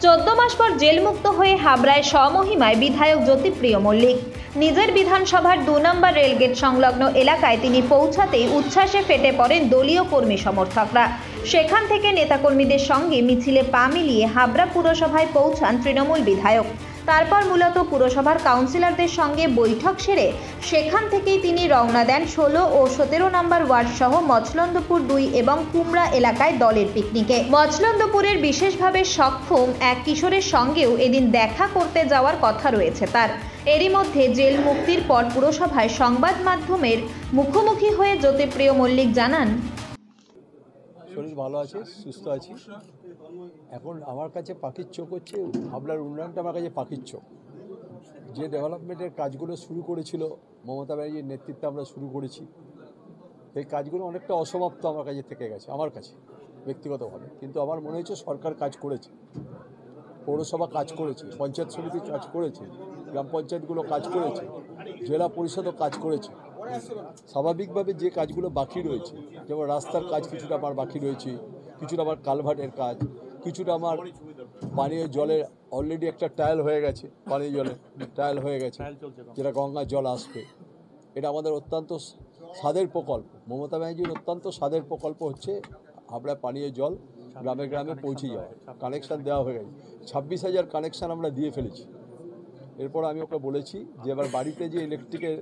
14 মাস পর জেলমুক্ত হয়ে হাবড়ায় স্বমহিমায় বিধায়ক জ্যোতিপ্রিয় মল্লিক। নিজের বিধানসভার 2 নম্বর রেলগেট সংলগ্ন এলাকায় তিনি পৌঁছাতেই উচ্ছ্বাসে ফেটে পড়েন দলীয় কর্মী সমর্থকরা। সেখান থেকে নেতাকর্মীদের সঙ্গে মিছিলে পা মিলিয়ে হাবড়া পুরসভায় পৌঁছান তৃণমূল বিধায়ক। তারপর মূলত পুরসভার কাউন্সিলরদের সঙ্গে বৈঠক সেরে সেখান থেকেই তিনি রওনা দেন 16 ও 17 নম্বর ওয়ার্ড সহ মছলন্দপুর 2 এবং কুমড়া এলাকায় দলের পিকনিকে। মছলন্দপুরের বিশেষভাবে সক্ষম এক কিশোরের সঙ্গেও এদিন দেখা করতে যাওয়ার কথা রয়েছে তার। এরই মধ্যে জেল মুক্তির পর পুরসভায় সংবাদ মাধ্যমের মুখোমুখি হয়ে জ্যোতিপ্রিয় মল্লিক জানান, শরীর ভালো আছে, সুস্থ আছি। এখন আমার কাছে পাখির চোখ হচ্ছে হাবড়ার উন্নয়নটা আমার কাছে পাখির চোখ। যে ডেভেলপমেন্টের কাজগুলো শুরু করেছিল মমতা ব্যানার্জির নেতৃত্বে আমরা শুরু করেছি, সেই কাজগুলো অনেকটা অসমাপ্ত আমার কাছে থেকে গেছে, আমার কাছে ব্যক্তিগতভাবে। কিন্তু আমার মনে হচ্ছে সরকার কাজ করেছে, পৌরসভা কাজ করেছে, পঞ্চায়েত সমিতি কাজ করেছে, গ্রাম পঞ্চায়েতগুলো কাজ করেছে, জেলা পরিষদও কাজ করেছে। স্বাভাবিকভাবে যে কাজগুলো বাকি রয়েছে, যেমন রাস্তার কাজ কিছুটা আমার বাকি রয়েছে, কিছুটা আমার কালভার্টের কাজ, কিছুটা আমার পানীয় জলের অলরেডি একটা ট্রায়াল হয়ে গেছে, পানীয় জলের ট্রায়াল হয়ে গেছে, যেটা গঙ্গার জল আসবে। এটা আমাদের অত্যন্ত স্বাদের প্রকল্প, মমতা ব্যানার্জির অত্যন্ত স্বাদের প্রকল্প হচ্ছে হাবড়া পানীয় জল গ্রামে গ্রামে পৌঁছে যাওয়া। কানেকশান দেওয়া হয়ে গেছে, 26,000 কানেকশান আমরা দিয়ে ফেলেছি। এরপর আমি ওকে বলেছি যে এবার বাড়িতে যে ইলেকট্রিকের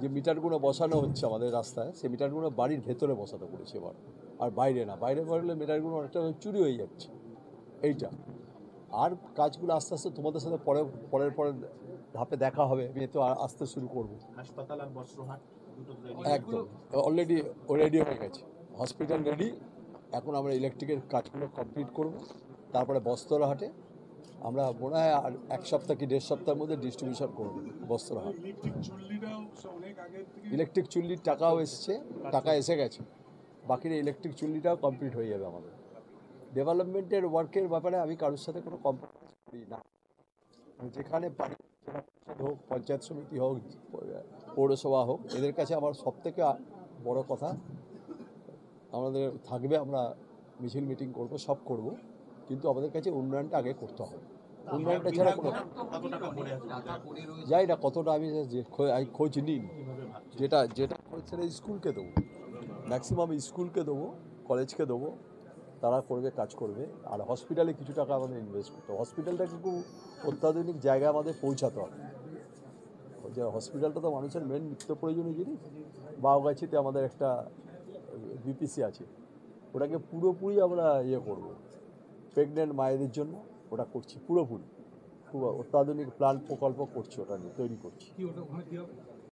যে মিটারগুলো বসানো হচ্ছে আমাদের রাস্তায়, সেই মিটারগুলো বাড়ির ভেতরে বসাতে বলেছি এবার, আর বাইরে না। বাইরে বসলে মিটারগুলো অনেকটা চুরি হয়ে যাচ্ছে এইটা। আর কাজগুলো আস্তে আস্তে তোমাদের সাথে পরের ধাপে দেখা হবে। আমি তো আসতে শুরু করবো। হাসপাতাল আর বস্ত্রহাট একদম রেডি হয়ে গেছে, হসপিটাল রেডি। এখন আমরা ইলেকট্রিকের কাজগুলো কমপ্লিট করব, তারপরে বস্ত্রহাটে আমরা মনে হয় আর 1 সপ্তাহ কি 1.5 সপ্তাহের মধ্যে ডিস্ট্রিবিউশন করব বস্ত্রহাট। ইলেকট্রিক চুল্লির টাকাও এসছে, টাকা এসে গেছে, বাকির ইলেকট্রিক চুল্লিটাও কমপ্লিট হয়ে যাবে আমাদের। ডেভেলপমেন্টের ওয়ার্কের ব্যাপারে আমি কারোর সাথে কোনো কম্প্রোমাইজ করি না। যেখানে পারি, হোক পঞ্চায়েত সমিতি হোক, পৌরসভা হোক, এদের কাছে আমার সবথেকে বড় কথা আমাদের থাকবে, আমরা মিছিল মিটিং করব, সব করব, কিন্তু আমাদের কাছে উন্নয়নটা আগে করতে হবে। উন্নয়নটা ছাড়া কোনো যাই না, কতটা আমি খোঁজ নিন, যেটা খোঁজ সেটা স্কুলকে দেবো, ম্যাক্সিমাম স্কুলকে দেবো, কলেজকে দেবো, তারা করবে, কাজ করবে। আর হসপিটালে কিছু টাকা আমাদের ইনভেস্ট করতে হবে। হসপিটালটাকে খুব অত্যাধুনিক জায়গায় আমাদের পৌঁছাতে হবে। যে হসপিটালটা তো মানুষের মেন নিত্য প্রয়োজনীয় জিনিস। বাউগাছিতে আমাদের একটা বিপিসি আছে, ওটাকে পুরোপুরি আমরা করব, প্রেগনেন্ট মায়েদের জন্য ওটা করছি পুরোপুরি, খুব অত্যাধুনিক প্ল্যান প্রকল্প করছি, ওটা নিয়ে তৈরি করছি।